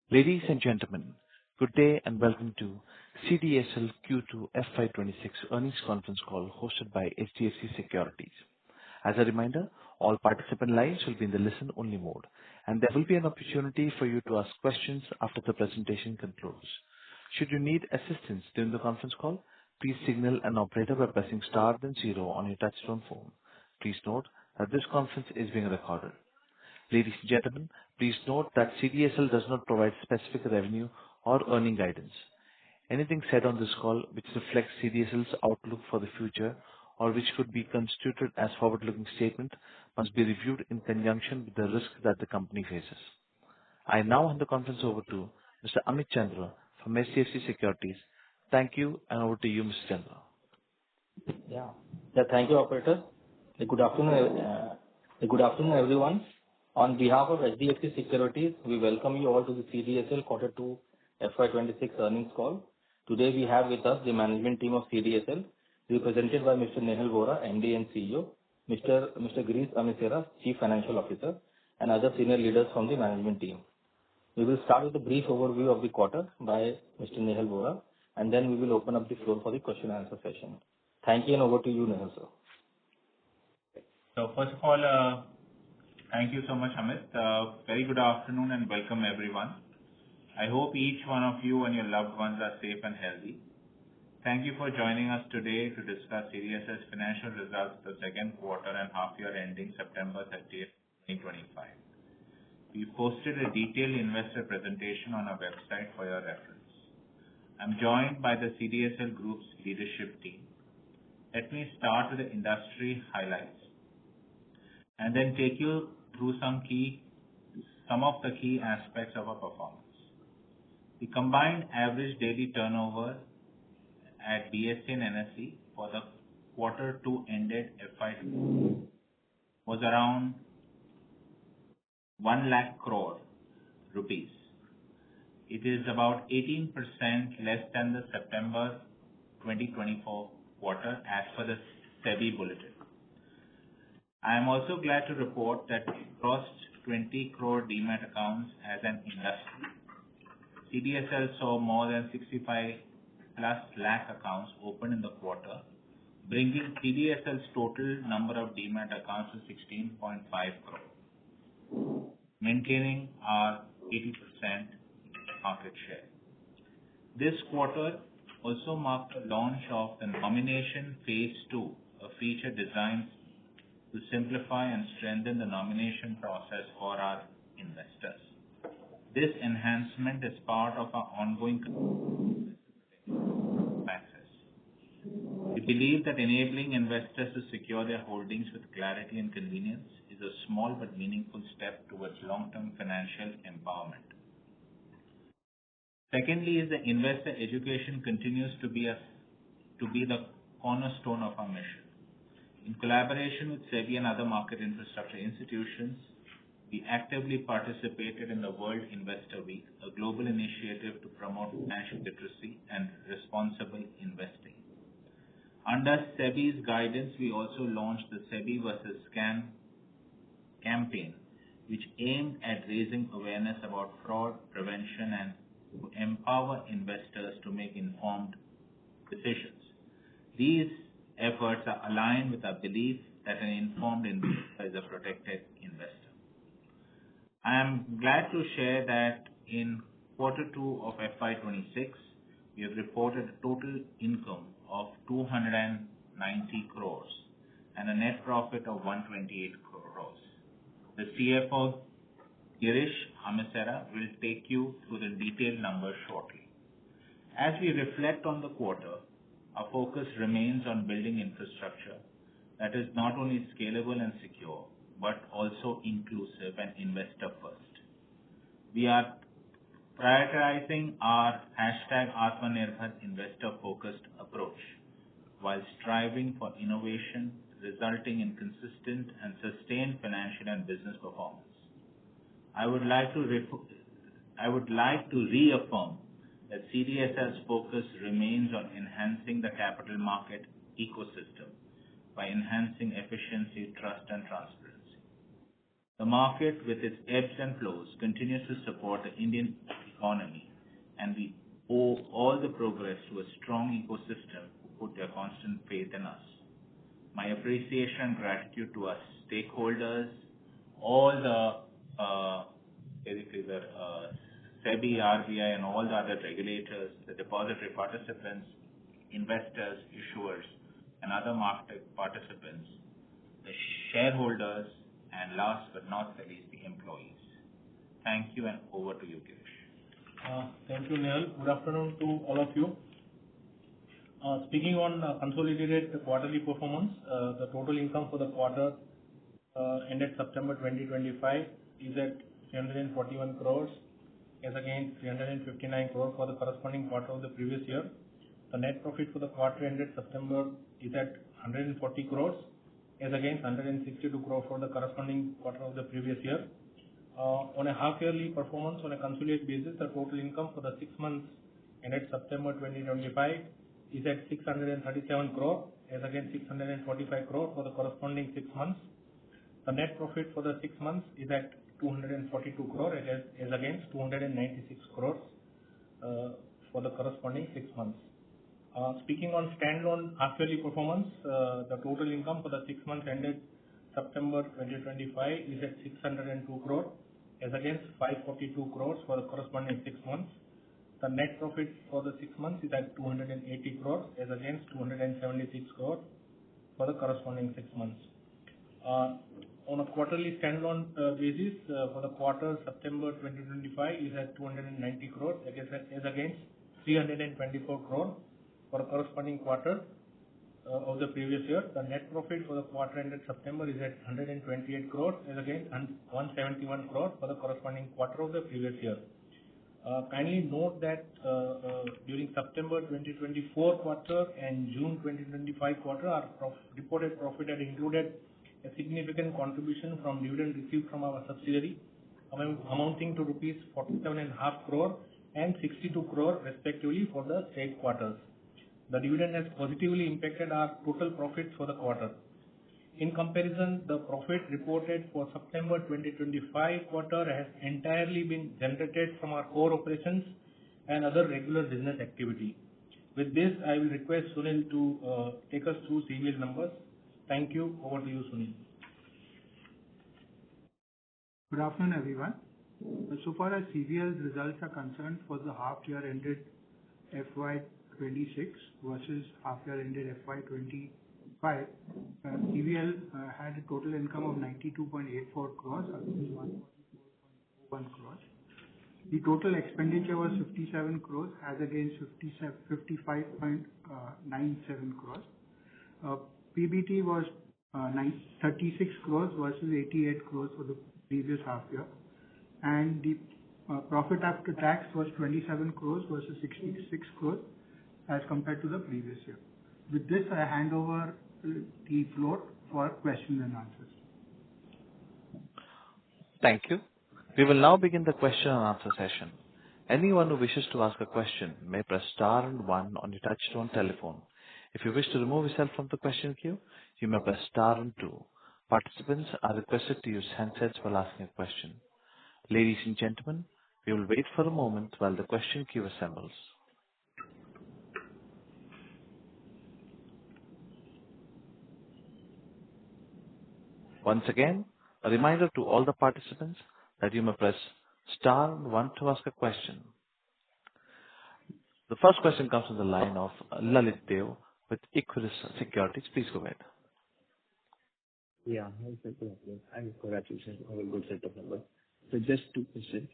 Ladies and gentlemen, good day and welcome to CDSL Q2FY26 earnings conference call hosted by HDFC Securities. As a reminder, all participant lines will be in the listen-only mode, and there will be an opportunity for you to ask questions after the presentation concludes. Should you need assistance during the conference call, please signal an operator by pressing star then zero on your touchtone phone. Please note that this conference is being recorded. Ladies and gentlemen, please note that CDSL does not provide specific revenue or earning guidance. Anything said on this call which reflects CDSL's outlook for the future or which could be constituted as forward-looking statement must be reviewed in conjunction with the risks that the company faces. I now hand the conference over to Mr. Amit Chandra from HDFC Securities. Thank you, and over to you, Mr. Chandra. Thank you, operator. Good afternoon, everyone. On behalf of HDFC Securities, we welcome you all to the CDSL Q2 FY26 earnings call. Today, we have with us the management team of CDSL, represented by Mr. Nehal Vora, MD and CEO, Mr. Girish Amesara, Chief Financial Officer, and other senior leaders from the management team. We will start with a brief overview of the quarter by Mr. Nehal Vora, and then we will open up the floor for the question and answer session. Thank you, and over to you, Nehal, sir. So first of all, thank you so much, Amit. Very good afternoon and welcome everyone. I hope each one of you and your loved ones are safe and healthy. Thank you for joining us today to discuss CDSL's financial results for the second quarter and half year ending September 30th, 2025. We posted a detailed investor presentation on our website for your reference. I'm joined by the CDSL Group's leadership team. Let me start with the industry highlights and then take you through some of the key aspects of our performance. The combined average daily turnover at BSE and NSE for the Q2 ended FY20 was around 1 lakh crore rupees. It is about 18% less than the September 2024 quarter as per the SEBI bulletin. I am also glad to report that we crossed 20 crore demat accounts as an industry. CDSL saw more than 65 plus lakh accounts open in the quarter, bringing CDSL's total number of demat accounts to 16.5 crore, maintaining our 80% market share. This quarter also marked the launch of the nomination phase 2, a feature designed to simplify and strengthen the nomination process for our investors. This enhancement is part of our ongoing access. We believe that enabling investors to secure their holdings with clarity and convenience is a small but meaningful step towards long-term financial empowerment. Secondly, is the investor education continues to be the cornerstone of our mission. In collaboration with SEBI and other market infrastructure institutions, we actively participated in the World Investor Week, a global initiative to promote financial literacy and responsible investing. Under SEBI's guidance, we also launched the SEBI versus Scam campaign, which aimed at raising awareness about fraud prevention and to empower investors to make informed decisions. These efforts are aligned with our belief that an informed investor is a protected investor. I am glad to share that in Q2 of FY26, we have reported a total income of 290 crores and a net profit of 128 crores. The CFO, Girish Amesara, will take you through the detailed numbers shortly. As we reflect on the quarter, our focus remains on building infrastructure that is not only scalable and secure, but also inclusive and investor first. We are prioritizing our #Atmanirbhar investor focused approach while striving for innovation resulting in consistent and sustained financial and business performance. I would like to reaffirm that CDSL's focus remains on enhancing the capital market ecosystem by enhancing efficiency, trust, and transparency. The market, with its ebbs and flows, continues to support the Indian economy, and we owe all the progress to a strong ecosystem who put their constant faith in us. My appreciation and gratitude to our stakeholders, all basically the SEBI, RBI, and all the other regulators, the depository participants, investors, issuers, and other market participants, the shareholders, and last but not the least, the employees. Thank you, and over to you, Girish. Thank you, Nehal. Good afternoon to all of you. Speaking on consolidated quarterly performance, the total income for the quarter ended September 2025 is at 341 crores as against 359 crores for the corresponding quarter of the previous year. The net profit for the quarter ended September is at 140 crores as against 162 crores for the corresponding quarter of the previous year. On a half-yearly performance on a consolidated basis, the total income for the 6 months ended September 2025 is at 637 crore as against 645 crore for the corresponding 6 months. The net profit for the 6 months is at 242 crore as against 296 crores for the corresponding 6 months. Speaking on standalone half-yearly performance, the total income for the 6 months ended September 2025 is at 602 crore as against 542 crores for the corresponding 6 months. The net profit for the 6 months is at 280 crores as against 276 crores for the corresponding 6 months. On a quarterly standalone basis, for the quarter September 2025 is at 290 crores as against 324 crores for the corresponding quarter of the previous year. The net profit for the quarter ended September is at 128 crores as against 171 crores for the corresponding quarter of the previous year. Kindly note that during September 2024 quarter and June 2025 quarter, our reported profit had included a significant contribution from dividend received from our subsidiary amounting to rupees 47.5 crore and 62 crore respectively for the said quarters. The dividend has positively impacted our total profits for the quarter. In comparison, the profit reported for September 2025 quarter has entirely been generated from our core operations and other regular business activity. With this, I will request Sunil to take us through CVL numbers. Thank you. Over to you, Sunil. Good afternoon, everyone. So far as CVL's results are concerned for the half year ended FY26 versus half year ended FY25, CVL had a total income of 92.84 crores against 144.01 crores. The total expenditure was 57 crores as against 55.97 crores. PBT was 36 crores versus 88 crores for the previous half year, and the profit after tax was 27 crores versus 66 crores as compared to the previous year. With this, I hand over the floor for questions and answers. Thank you. We will now begin the question and answer session. Anyone who wishes to ask a question may press star and one on your touchtone telephone. If you wish to remove yourself from the question queue, you may press star and two. Participants are requested to use handsets while asking a question. Ladies and gentlemen, we will wait for a moment while the question queue assembles. Once again, a reminder to all the participants that you may press star and one to ask a question. The first question comes from the line of Ltd with Equirus Securities. Please go ahead. Yeah, hi, sir. And congratulations on a good set of numbers. So just two questions.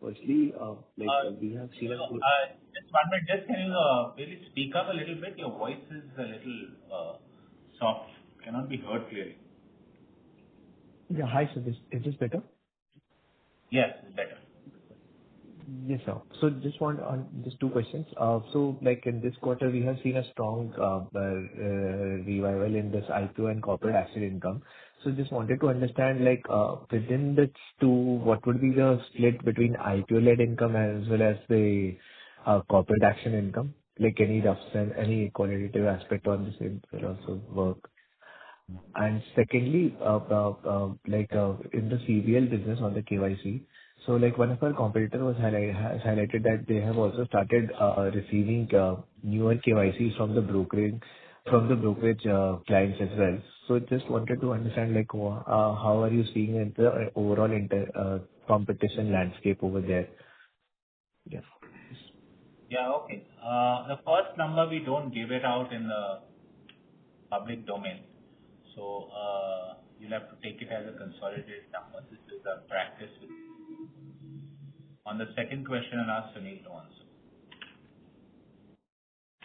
Firstly, we have seen a... Just 1 minute, just can you really speak up a little bit? Your voice is a little soft, cannot be heard clearly. Yeah, hi, sir. Is this better? Yes, it's better. Yes, sir. So just just two questions. So like in this quarter, we have seen a strong revival in this IPO and corporate action income. So just wanted to understand, like within the two, what would be the split between IPO-led income as well as the corporate action income? Like any rough sense, any qualitative aspect on the same will also work. And secondly, in the CVL business on the KYC, So like one of our competitor has highlighted that they have also started receiving newer KYCs from the brokerage clients as well. So just wanted to understand like how are you seeing the overall competition landscape over there? Yeah. Yeah, okay. The first number, we don't give it out in the public domain. So you'll have to take it as a consolidated number. This is a practice. On the second question, I'll ask Sunil to answer.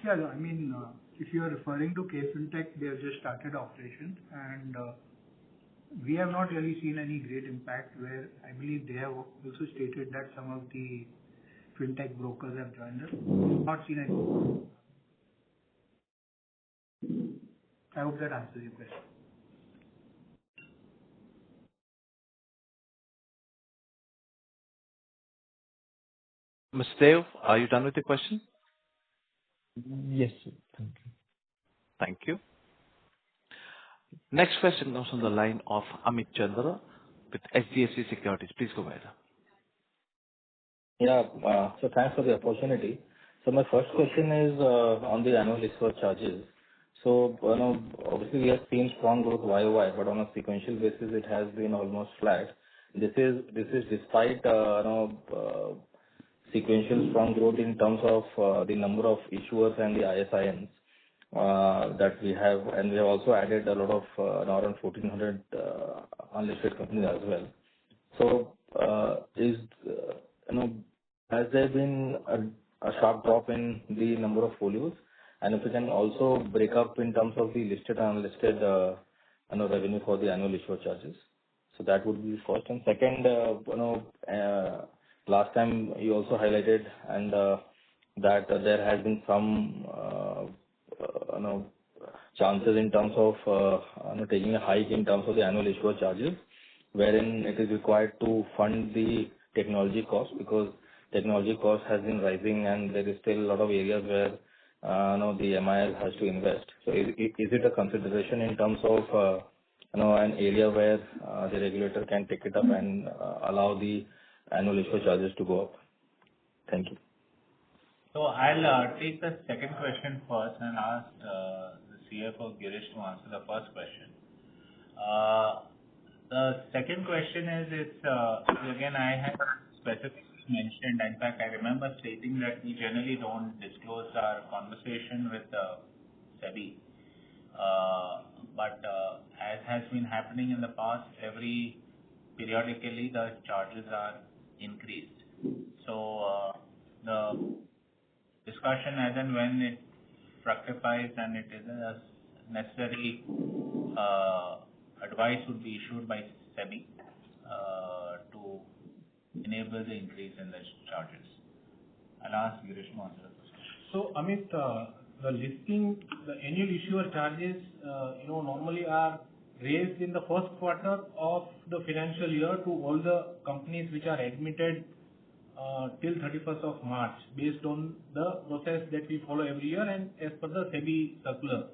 Yeah, I mean, if you are referring to KFintech, they have just started operations, and we have not really seen any great impact, where I believe they have also stated that some of the fintech brokers have joined us. Not seen any. I hope that answers your question. Mr. Dev, are you done with the question? Yes, sir. Thank you. Thank you. Next question comes on the line of Amit Chandra with HDFC Securities. Please go ahead. Yeah, so thanks for the opportunity. So my first question is on the annual issuer charges. So, obviously we have seen strong growth YOY, but on a sequential basis, it has been almost flat. This is despite, sequential strong growth in terms of the number of issuers and the ISINs that we have, and we have also added a lot of around 1,400 unlisted companies as well. So, has there been a sharp drop in the number of folios? And if you can also break up in terms of the listed and unlisted revenue for the annual issuer charges. So that would be first. And second, last time you also highlighted and that there has been some chances in terms of taking a hike in terms of the annual issuer charges, wherein it is required to fund the technology cost, because technology cost has been rising and there is still a lot of areas where the MIS has to invest. So is it a consideration in terms of an area where the regulator can pick it up and allow the annual issuer charges to go up? Thank you. So I'll take the second question first and ask the CFO Girish to answer the first question. The second question is, again, I have specifically mentioned, in fact, I remember stating that we generally don't disclose our conversation with SEBI. But as has been happening in the past, periodically the charges are increased. So the discussion as and when it fructifies and it is a necessary advice would be issued by SEBI to enable the increase in the charges. I'll ask Girish to answer the question. So, Amit, the annual issuer charges, normally are raised in the first quarter of the financial year to all the companies which are admitted till 31st of March, based on the process that we follow every year and as per the SEBI circular.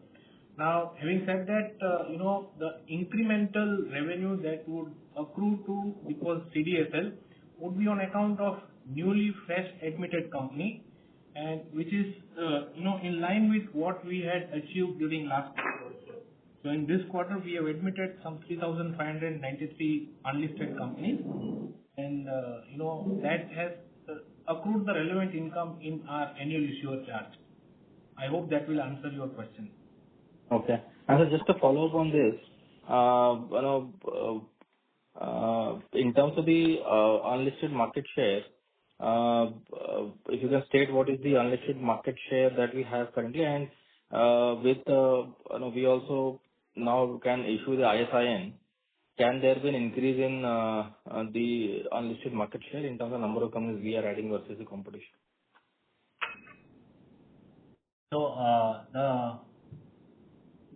Now, having said that, the incremental revenue that would accrue to because CDSL would be on account of newly fresh admitted company, and which is in line with what we had achieved during last quarter also. So in this quarter we have admitted some 3,593 unlisted companies, and that has accrued the relevant income in our annual issuer charge. I hope that will answer your question. Okay. And so just to follow up on this, in terms of the unlisted market share, if you can state what is the unlisted market share that we have currently, and with we also now can issue the ISIN. Can there be an increase in the unlisted market share in terms of number of companies we are adding versus the competition? So the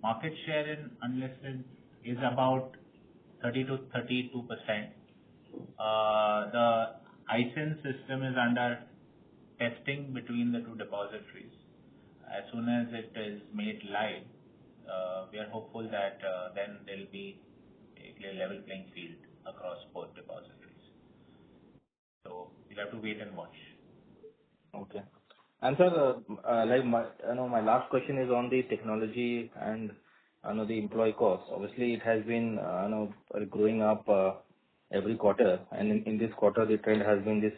market share in unlisted is about 30 to 32%. The ISIN system is under testing between the two depositories. As soon as it is made live, we are hopeful that then there will be a level playing field across both depositories. So we'll have to wait and watch. Okay. And sir, like my last question is on the technology and the employee cost. Obviously, it has been growing up every quarter, and in this quarter, the trend has been this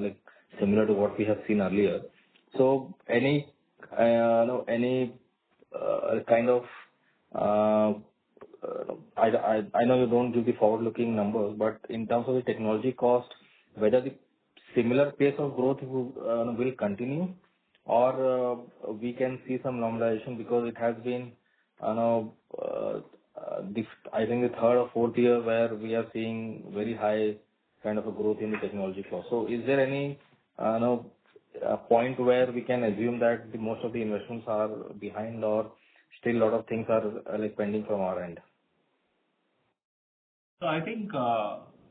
like similar to what we have seen earlier. So any kind of I know you don't give the forward-looking numbers, but in terms of the technology cost, whether the similar pace of growth will continue, or we can see some normalization, because it has been, I think the third or fourth year where we are seeing very high kind of a growth in the technology cost. So is there any point where we can assume that most of the investments are behind, or still a lot of things are like pending from our end? So I think,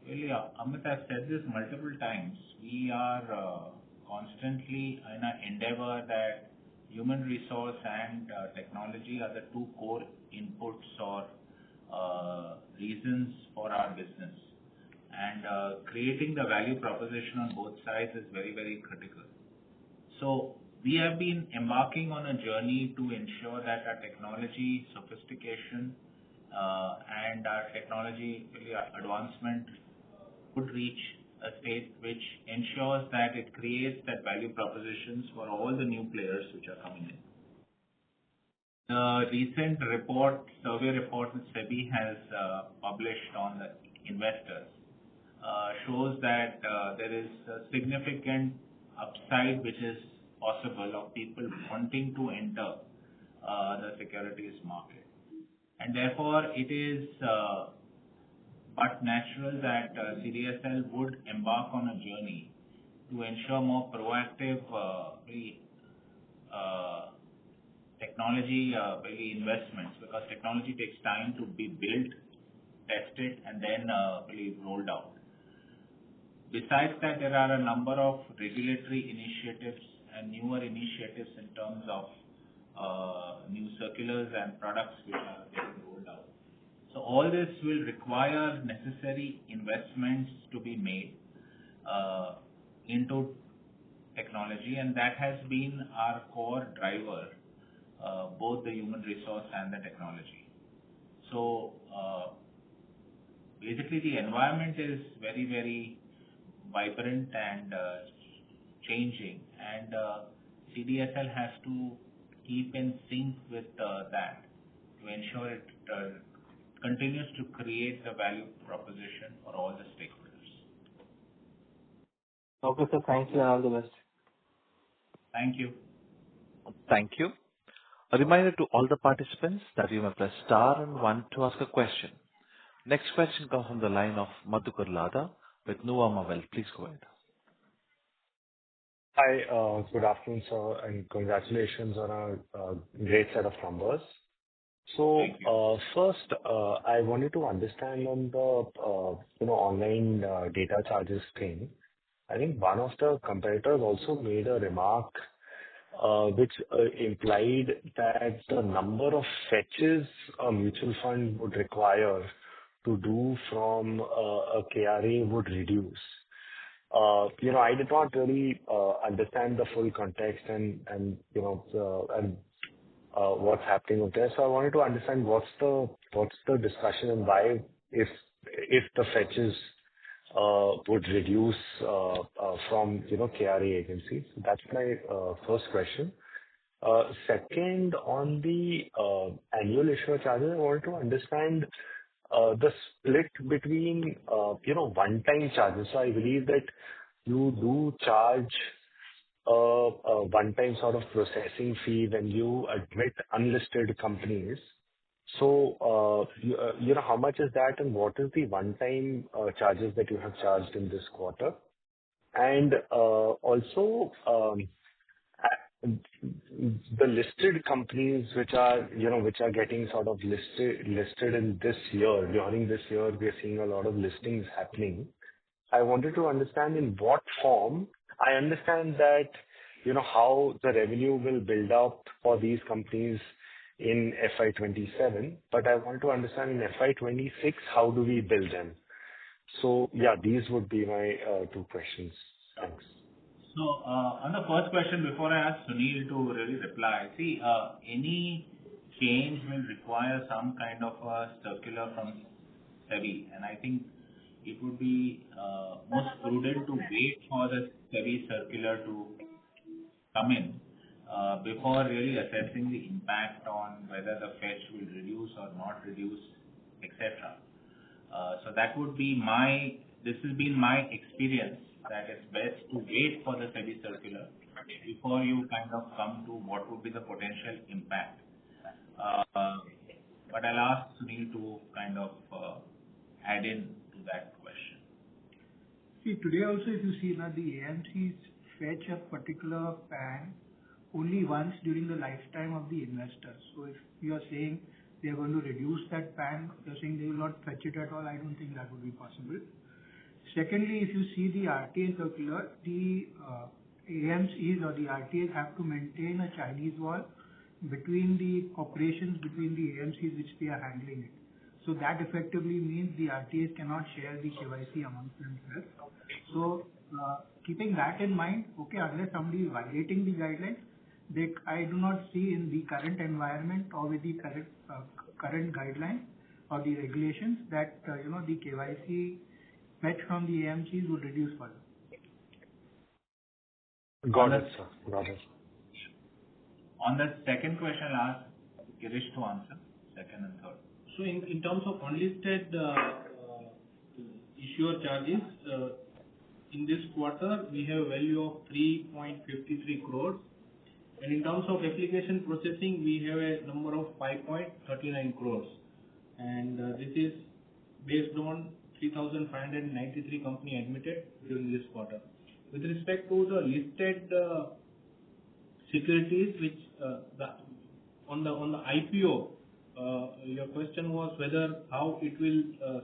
really, Amit has said this multiple times. We are constantly in an endeavor that human resource and technology are the two core inputs or reasons for our business. And creating the value proposition on both sides is very, very critical. So we have been embarking on a journey to ensure that our technology sophistication and our technology advancement could reach a state which ensures that it creates that value propositions for all the new players which are coming in. The recent survey report that SEBI has published on the investors shows that there is a significant upside which is possible of people wanting to enter the securities market. And therefore, it is but natural that CDSL would embark on a journey to ensure more proactive technology investments, because technology takes time to be built, tested, and then rolled out. Besides that, there are a number of regulatory initiatives and newer initiatives in terms of new circulars and products which are getting rolled out. So all this will require necessary investments to be made into technology, and that has been our core driver, both the human resource and the technology. So basically the environment is very, very vibrant and changing, and CDSL has to keep in sync with that to ensure it continues to create the value proposition for all the stakeholders. Okay, sir. Thank you and all the best. Thank you. Thank you. A reminder to all the participants that you may press star and one to ask a question. Next question comes from the line of Madhukar Ladha with Nuvama Wealth. Please go ahead. Hi, good afternoon, sir, and congratulations on a great set of numbers. So, first, I wanted to understand on the online data charges thing. I think one of the competitors also made a remark which implied that the number of fetches a mutual fund would require to do from a KRA would reduce. I did not really understand the full context and what's happening with this. So I wanted to understand what's the discussion and why, if the fetches would reduce from KRA agencies. So that's my first question. Second, on the annual issuer charges, I wanted to understand the split between one-time charges. So I believe that you do charge a one-time sort of processing fee when you admit unlisted companies. So how much is that, and what is the one-time charges that you have charged in this quarter? And also the listed companies which are getting sort of listed in this year. During this year, we are seeing a lot of listings happening. I wanted to understand in what form. I understand that how the revenue will build up for these companies in FY27, but I want to understand in FY26, how do we build them? So yeah, these would be my two questions. Thanks. So, on the first question, before I ask Sunil to really reply, see, any change will require some kind of a circular from SEBI, and I think it would be most prudent to wait for the SEBI circular to come in before really assessing the impact on whether the fetch will reduce or not reduce, etc. So that would be this has been my experience, that it's best to wait for the SEBI circular before you kind of come to what would be the potential impact. But I'll ask Sunil to kind of add in to that question. See, today also if you see now, the AMCs fetch a particular PAN only once during the lifetime of the investor. So if you are saying they are going to reduce that PAN, you're saying they will not fetch it at all, I don't think that would be possible. Secondly, if you see the RTA circular, the AMCs or the RTAs have to maintain a Chinese wall between the operations between the AMCs which they are handling it. So that effectively means the RTAs cannot share the KYC amongst themselves. So keeping that in mind, okay, unless somebody is violating the guidelines, I do not see in the current environment or with the current guidelines or the regulations that the KYC fetch from the AMCs would reduce further. Got it, sir. Got it. On the second question, I'll ask Girish to answer, second and third. So in terms of unlisted issuer charges, in this quarter we have a value of 3.53 crores. And in terms of application processing, we have a number of 5.39 crores. And this is based on 3,593 company admitted during this quarter. With respect to the listed securities, which on the IPO, your question was how it will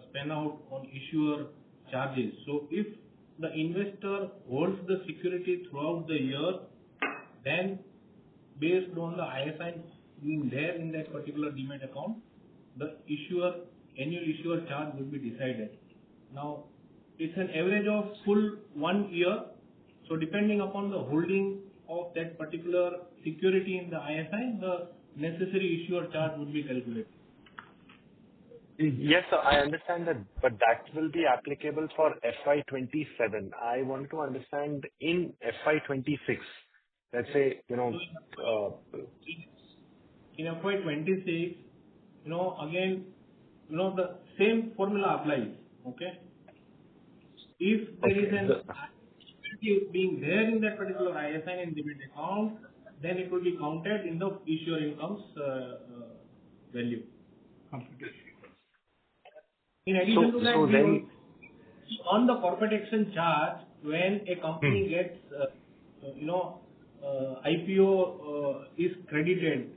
span out on issuer charges. So if the investor holds the security throughout the year, then based on the ISIN being there in that particular demat account, the annual issuer charge will be decided. Now, it's an average of full 1 year. So depending upon the holding of that particular security in the ISIN, the necessary issuer charge would be calculated. Yes, sir, I understand that, but that will be applicable for FY27. I want to understand in FY26, let's say, In FY26, again, the same formula applies. Okay. If there is an activity being there in that particular ISIN and debit account, then it will be counted in the issuer income's value. In addition to that, on the corporate action charge, when a company gets, IPO is credited,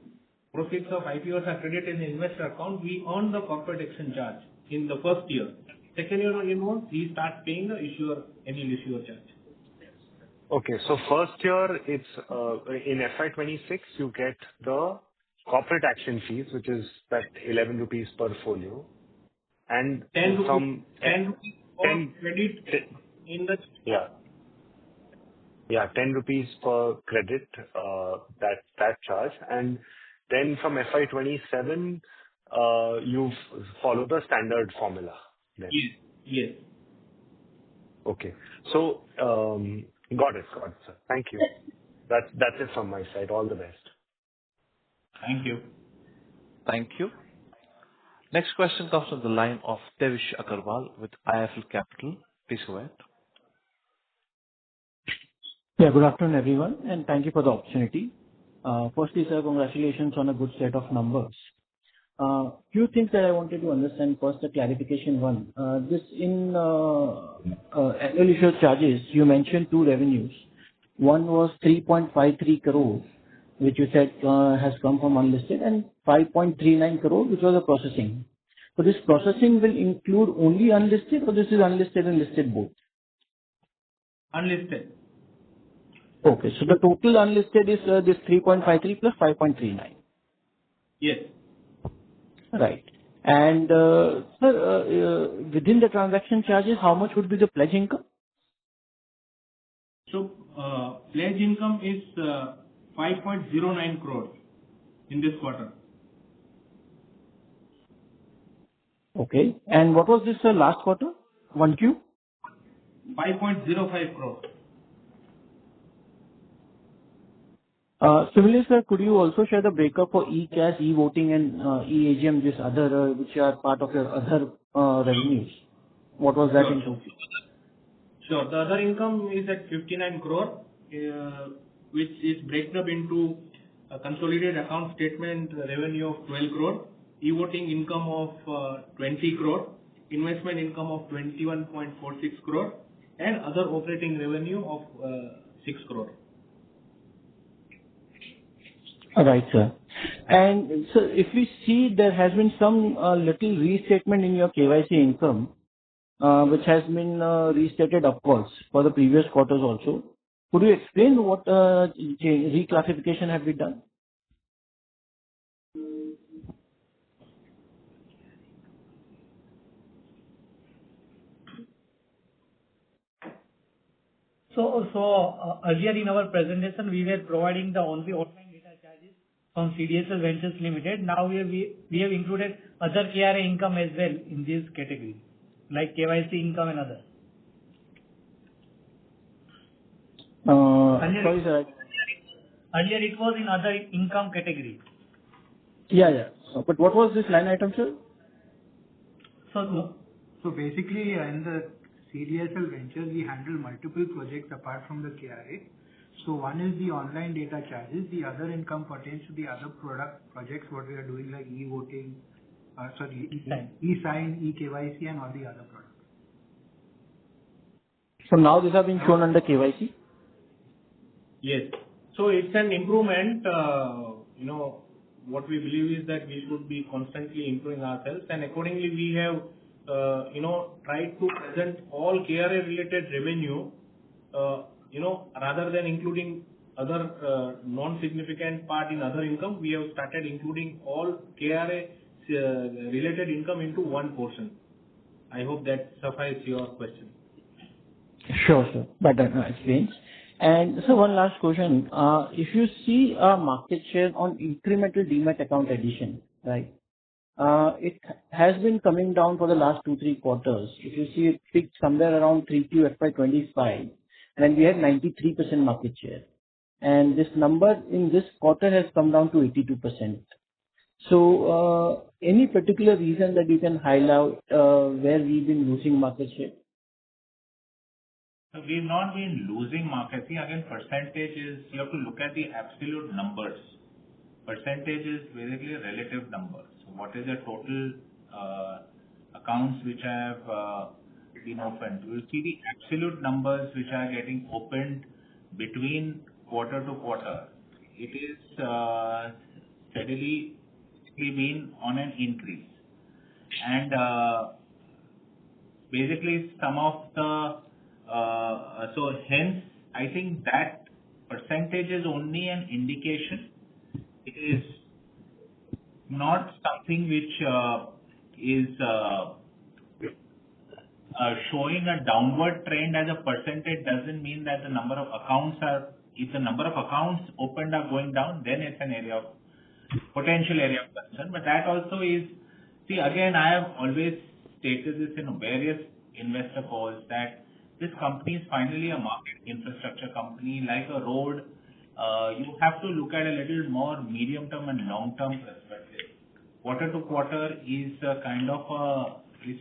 profits of IPOs are credited in the investor account, we earn the corporate action charge in the first year. Second year onwards, he starts paying the annual issuer charge. Okay, so first year it's in FY26 you get the corporate action fees, which is that 11 rupees per folio, and 10 some credit in the 10 rupees per credit, that charge, and then from FY27 you follow the standard formula. Then. Yes. Okay, so got it, sir. Thank you. That's it from my side. All the best. Thank you. Thank you. Next question comes from the line of Devish Agarwal with IIFL Capital. Please go ahead. Yeah, good afternoon, everyone, and thank you for the opportunity. Firstly, sir, congratulations on a good set of numbers. Few things that I wanted to understand. First, the clarification one. This in annual issuer charges, you mentioned two revenues. One was 3.53 crore, which you said has come from unlisted, and 5.39 crore, which was the processing. So this processing will include only unlisted, or this is unlisted and listed both? Unlisted. Okay, so the total unlisted is this 3.53 plus 5.39. Yes. Right. And sir, within the transaction charges, how much would be the pledge income? So, pledge income is 5.09 crores in this quarter. Okay. And what was this last quarter? 1Q? 5.05 crores. Similarly, sir, could you also share the breakup for e-cash, e-voting, and e-AGM, this other, which are part of your other revenues? What was that in total? Sure. The other income is at 59 crore, which is broken up into a consolidated account statement revenue of 12 crore, e-voting income of 20 crore, investment income of 21.46 crore, and other operating revenue of 6 crore. All right, sir. And so if we see there has been some little restatement in your KYC income, which has been restated upwards for the previous quarters also. Could you explain what reclassification have been done? Earlier in our presentation, we were providing the only online data charges from CDSL Ventures Limited. Now we have included other KRA income as well in this category, like KYC income and others. Sorry, sir. Earlier it was in other income category. Yeah. But what was this line item, sir? So basically, in the CDSL Ventures, we handle multiple projects apart from the KRA. So one is the online data charges. The other income pertains to the other projects, what we are doing, like e-voting, e-sign, e-KYC, and all the other products. So now these have been shown under KYC? Yes. So it's an improvement. What we believe is that we should be constantly improving ourselves, and accordingly we have tried to present all KRA related revenue, rather than including other non-significant part in other income. We have started including all KRA related income into one portion. I hope that suffices your question. Sure, sir. That explains. And so one last question. If you see a market share on incremental demat account addition, right? It has been coming down for the last 2-3 quarters. If you see, it peaked somewhere around 3Q FY25, when we had 93% market share. And this number in this quarter has come down to 82%. So, any particular reason that you can highlight where we've been losing market share? So we've not been losing market. See, again, percentages, you have to look at the absolute numbers. Percentage is basically a relative number. So what is the total accounts which have been opened? You will see the absolute numbers which are getting opened between quarter to quarter. It is steadily been on an increase. And basically some of the, so hence I think that percentage is only an indication. It is not something which is showing a downward trend as a percentage. Doesn't mean that the number of accounts if the number of accounts opened are going down, then it's an area of potential area of concern. But that also is, see, again, I have always stated this in various investor calls that this company is finally a market infrastructure company, like a road. You have to look at a little more medium-term and long-term perspective. Quarter to quarter is a kind of a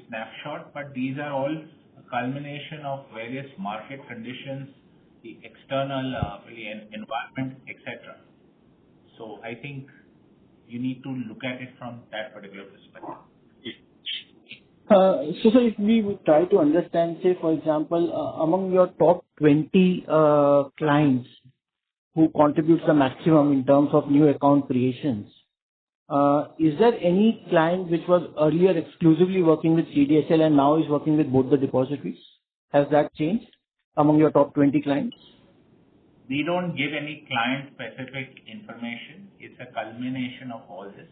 snapshot, but these are all a culmination of various market conditions, the external environment, etc. So I think you need to look at it from that particular perspective. So if we would try to understand, say, for example, among your top 20 clients who contributes the maximum in terms of new account creations, is there any client which was earlier exclusively working with CDSL and now is working with both the depositories? Has that changed among your top 20 clients? We don't give any client-specific information. It's a culmination of all this.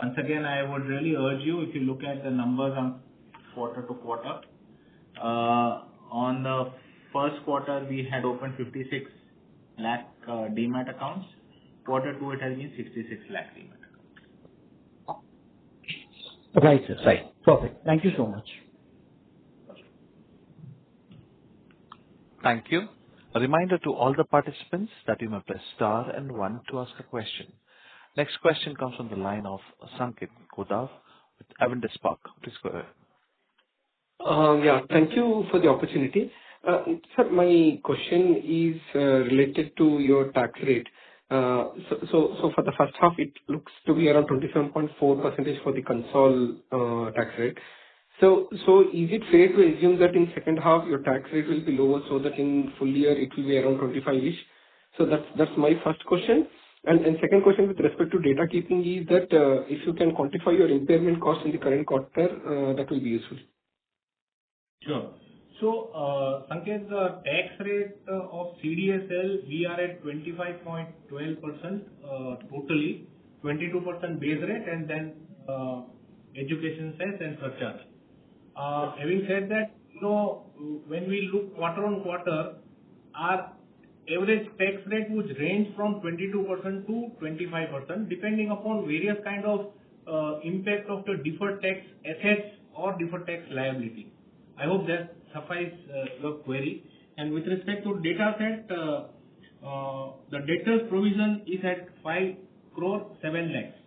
Once again, I would really urge you, if you look at the numbers on quarter to quarter, on the first quarter, we had opened 56 lakh demat accounts. Quarter 2, it has been 66 lakh demat accounts. Right, sir. Right. Perfect. Thank you so much. Thank you. A reminder to all the participants that you may press star and one to ask a question. Next question comes from the line of Sanket Godha with Avendus Spark. Please go ahead. Yeah, thank you for the opportunity. Sir, my question is related to your tax rate. So for the first half, it looks to be around 27.4% for the Concall tax rate. So is it fair to assume that in second half, your tax rate will be lower, so that in full year it will be around 25-ish? So that's my first question. And second question with respect to data keeping is that if you can quantify your impairment cost in the current quarter, that will be useful. Sure. So, Sanket, the tax rate of CDSL, we are at 25.12% totally, 22% base rate, and then education cess and surcharge. Having said that, when we look quarter on quarter, our average tax rate would range from 22% to 25%, depending upon various kind of impact of the deferred tax assets or deferred tax liability. I hope that suffice your query. And with respect to data set, the debtors provision is at 5 crore 7 lakhs.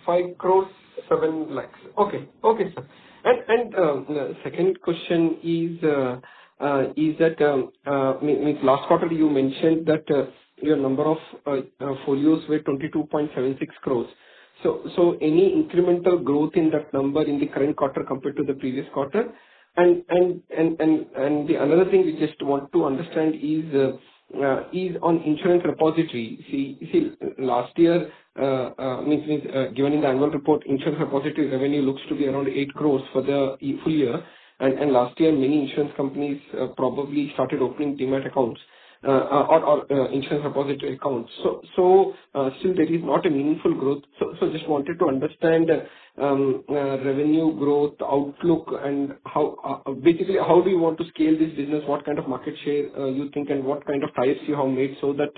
5 crore 7 lakhs. Okay, sir. And the second question is that means last quarter you mentioned that your number of folios were 22.76 crores. So any incremental growth in that number in the current quarter compared to the previous quarter? And the another thing we just want to understand is on insurance repository. See, last year, given in the annual report, insurance repository revenue looks to be around 8 crores for the full year. And last year, many insurance companies probably started opening demat accounts or insurance repository accounts. So still there is not a meaningful growth. So just wanted to understand revenue growth outlook and how basically how do you want to scale this business? What kind of market share you think, and what kind of ties you have made so that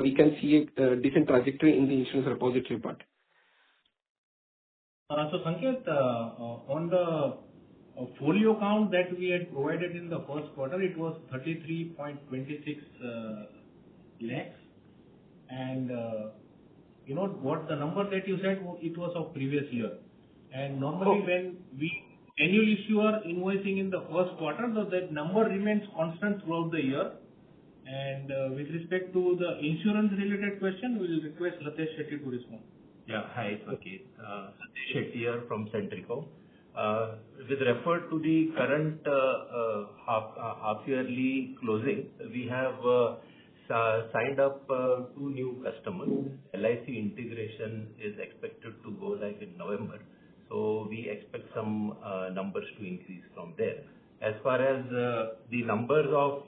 we can see a decent trajectory in the insurance repository part. So Sanket, on the folio count that we had provided in the first quarter, it was 33.26 lakhs. And what the number that you said, it was of previous year. And normally when we annual issuer invoicing in the first quarter, so that number remains constant throughout the year. And with respect to the insurance related question, we will request Latesh Shetty to respond. Yeah, hi Sanket. Latesh Shetty here from Centrico. With refer to the current half-yearly closing, we have signed up 2 new customers. LIC integration is expected to go live in November. So we expect some numbers to increase from there. As far as the numbers of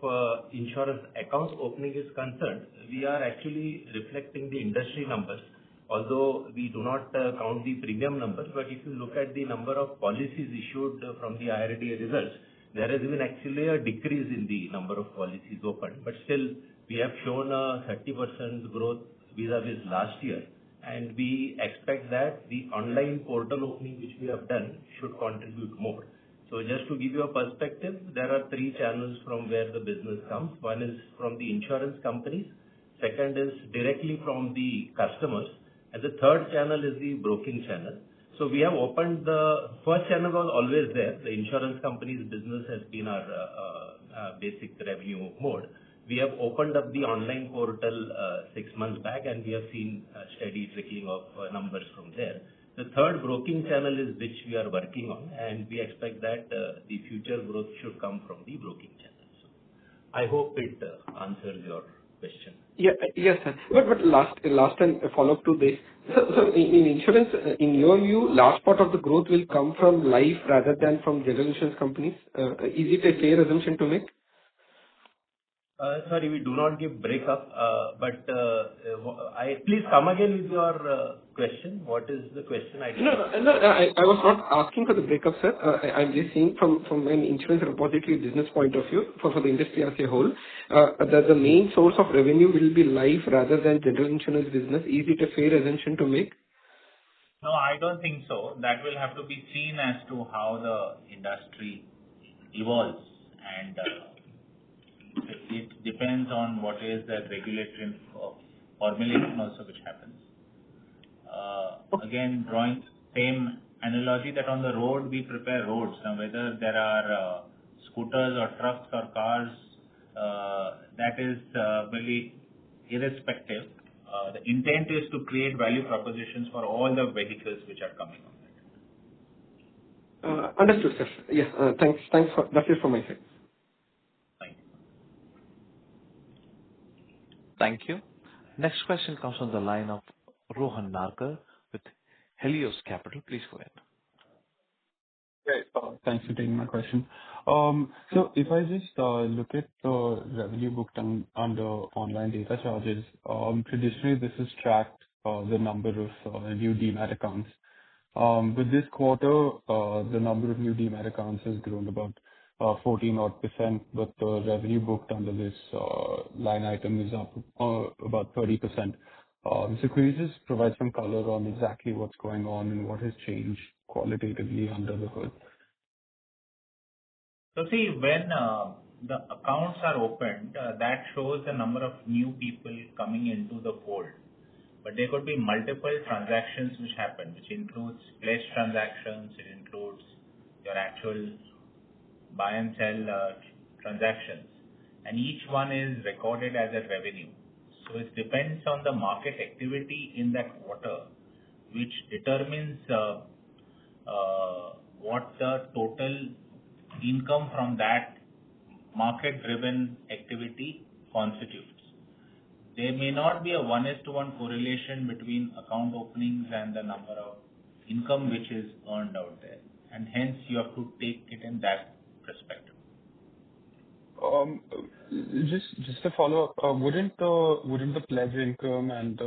insurance accounts opening is concerned, we are actually reflecting the industry numbers. Although we do not count the premium numbers, but if you look at the number of policies issued from the IRDA results, there has been actually a decrease in the number of policies opened. But still, we have shown a 30% growth vis-a-vis last year. And we expect that the online portal opening which we have done should contribute more. So just to give you a perspective, there are 3 channels from where the business comes. One is from the insurance companies. Second is directly from the customers. And the third channel is the broking channel. So we have opened the first channel was always there. The insurance company's business has been our basic revenue mode. We have opened up the online portal 6 months back, and we have seen steady trickling of numbers from there. The third broking channel is which we are working on, and we expect that the future growth should come from the broking channel. So I hope it answers your question. Yes, sir. But last and a follow-up to this. So in insurance, in your view, large part of the growth will come from life rather than from general insurance companies. Is it a fair assumption to make? Sorry, we do not give breakup, but please come again with your question. What is the question? I was not asking for the breakup, sir. I'm just saying from an insurance repository business point of view, for the industry as a whole, the main source of revenue will be life rather than general insurance business. Is it a fair assumption to make? No, I don't think so. That will have to be seen as to how the industry evolves, and it depends on what is the regulatory formulation also which happens. Again, drawing same analogy that on the road we prepare roads. Now, whether there are scooters or trucks or cars, that is really irrespective. The intent is to create value propositions for all the vehicles which are coming on that. Understood, sir. Yeah, thanks. That's it from my side. Thank you. Thank you. Next question comes from the line of Rohan Narkar with Helios Capital. Please go ahead. Great. Thanks for taking my question. So if I just look at the revenue booked under online data charges, traditionally this has tracked the number of new demat accounts. But this quarter, the number of new demat accounts has grown about 14%, but the revenue booked under this line item is up about 30%. So could you just provide some color on exactly what's going on and what has changed qualitatively under the hood? So see, when the accounts are opened, that shows the number of new people coming into the fold. But there could be multiple transactions which happen, which includes pledge transactions, it includes your actual buy and sell transactions, and each one is recorded as a revenue. So it depends on the market activity in that quarter, which determines what the total income from that market-driven activity constitutes. There may not be a 1:1 correlation between account openings and the number of income which is earned out there, and hence you have to take it in that perspective. Just to follow up, wouldn't the pledge income and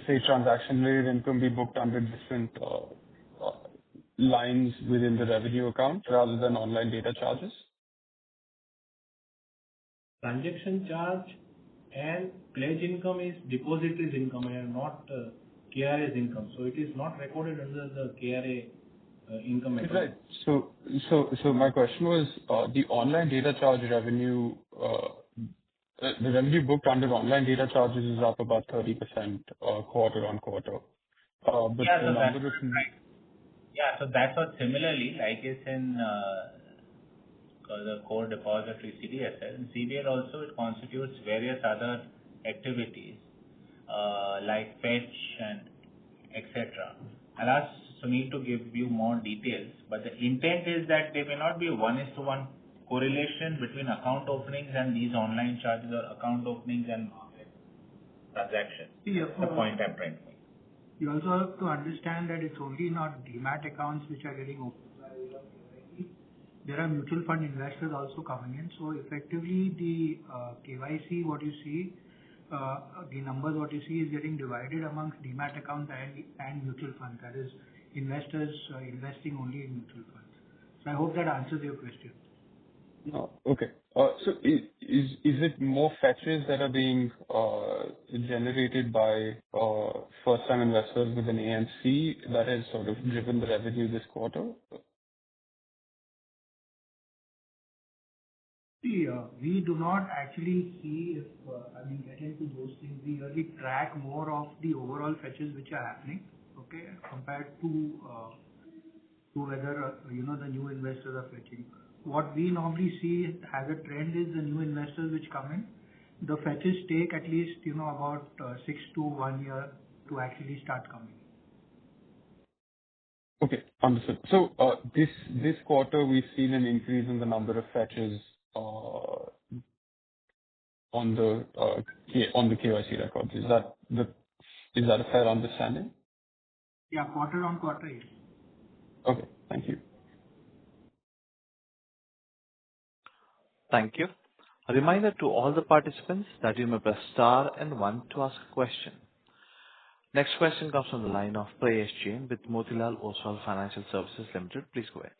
say transaction-related income be booked under different lines within the revenue account rather than online data charges? Transaction charge and pledge income is depository's income and not KRA's income. So it is not recorded under the KRA income account. Right. So my question was, the online data charge revenue, the revenue booked under online data charges is up about 30% quarter on quarter. But Yeah, the so number that's of right. Yeah, so that's what similarly, like it's in the core depository CDSL. In CDSL also it constitutes various other activities like fetch and etc. I'll ask Sunil to give you more details, but the intent is that there may not be a 1:1 correlation between account openings and these online charges or account openings and market transactions. Yeah, the point I'm trying to make. You also have to understand that it's only not demat accounts which are getting opened by way of KYC. There are mutual fund investors also coming in. So effectively, the KYC, what you see, the numbers what you see is getting divided amongst demat accounts and mutual funds. That is, investors investing only in mutual funds. So I hope that answers your question. No. Okay. So is it more fetches that are being generated by first-time investors with an AMC that has sort of driven the revenue this quarter? See, we do not actually see if, get into those things. We really track more of the overall fetches which are happening, okay, compared to whether, the new investors are fetching. What we normally see as a trend is the new investors which come in, the fetches take at least, about 6 to 1 year to actually start coming. Okay, understood. So this quarter we've seen an increase in the number of fetches on the KYC records. Is that a fair understanding? Yeah, quarter on quarter, yes. Okay, thank you. Thank you. A reminder to all the participants that you may press star and one to ask a question. Next question comes from the line of Prayesh Jain with Motilal Oswal Financial Services Limited. Please go ahead.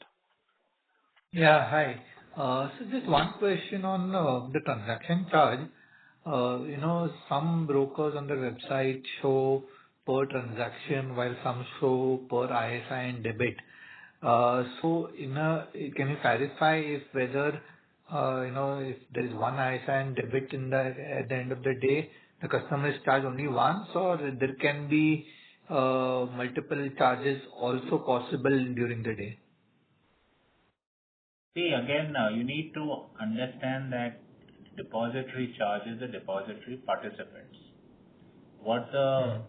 Yeah, hi. So just one question on the transaction charge. Some brokers on their website show per transaction, while some show per ISI and debit. Can you clarify if whether, if there is one ISI and debit at the end of the day, the customer is charged only once, or there can be multiple charges also possible during the day? See, again, you need to understand that depository charges the depository participants. What the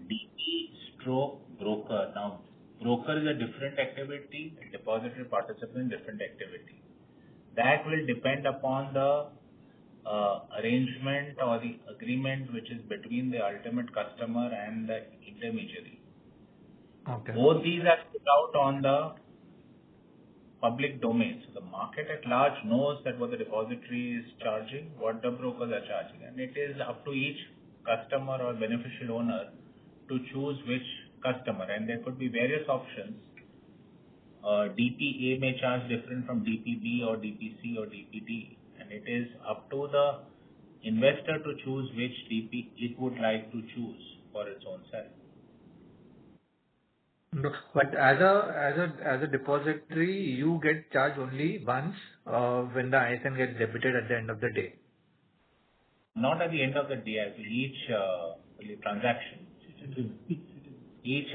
DP stroke broker, now broker is a different activity, depository participant different activity. That will depend upon the arrangement or the agreement which is between the ultimate customer and the intermediary. Okay. Both these are put out on the public domain. So the market at large knows that what the depository is charging, what the brokers are charging, and it is up to each customer or beneficial owner to choose which customer. And there could be various options. DPA may charge different from DPB or DPC or DPD, and it is up to the investor to choose which DP it would like to choose for its own self. But as a depository, you get charged only once when the ISIN gets debited at the end of the day. Not at the end of the day, as each transaction, each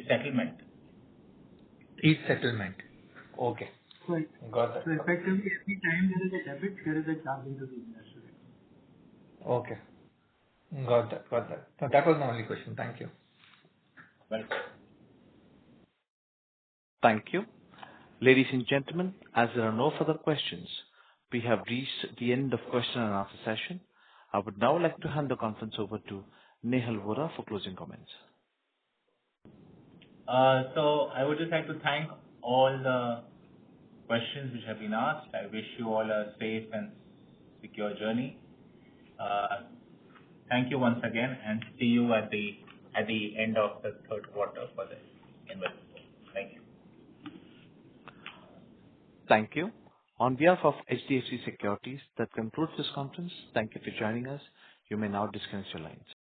settlement. Each settlement. Okay. Right. Got that. So effectively, every time there is a debit, there is a charge into the investor. Okay. Got that. So that was my only question. Thank you. Welcome. Thank you. Ladies and gentlemen, as there are no further questions, we have reached the end of question and answer session. I would now like to hand the conference over to Nehal Vora for closing comments. So I would just like to thank all the questions which have been asked. I wish you all a safe and secure journey. Thank you once again, and see you at the end of the third quarter for the investment. Thank you. Thank you. On behalf of HDFC Securities, that concludes this conference. Thank you for joining us. You may now disconnect your lines.